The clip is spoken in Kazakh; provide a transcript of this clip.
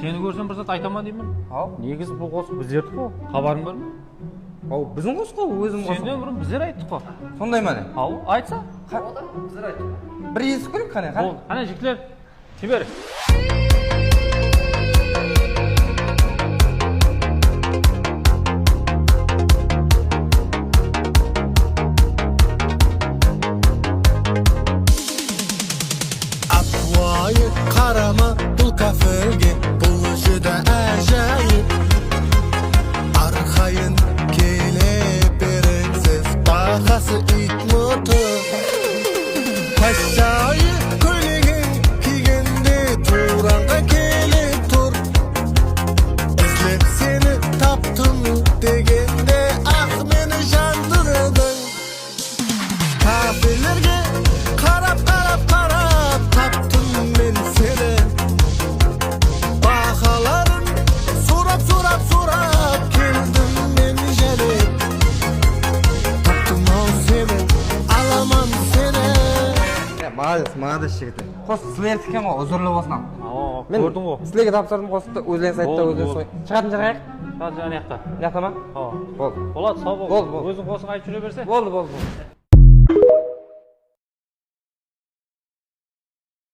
Seni ko'rsam bir zat aytaman deyman. Hop. Негізі бұл қосық біздердікі ғой. Хабарың бар ма? Ау, біздің қос қой, өзім қос. Сенден бұрын біздер айттық қой. Сондай ма не? Ау, айтса? Біздер айттық. Бір естіп көрейік қане, Ол, қане жігітлер, тебер. Atvoyi qarama bu kafirga, bu juda ajoyib. Arxayın kelib beringsiz, bahası itmotor. Paşayı ko'ylaging kiyganda turanga kelib tur. Izlab seni topdim deganda, ah meni jandirding. Kafirlarga qarab tapdım men seni. Bahaların so'rab keldim men jalib. Tapdım o seni, alaman seni. Молодец жігіті. Қос сілерді екен ғой, ұзырлы болсын. Ау, көрдің ғой. Сілерге тапсырдым қосты, өзен сайтта өзен сой. Шығатын жарайық? Қазір жаны яқта. Яқта ма? Ау. Болды. Болады, сау бол. Болды. Өзің қосың айтып жүре берсе. Болды.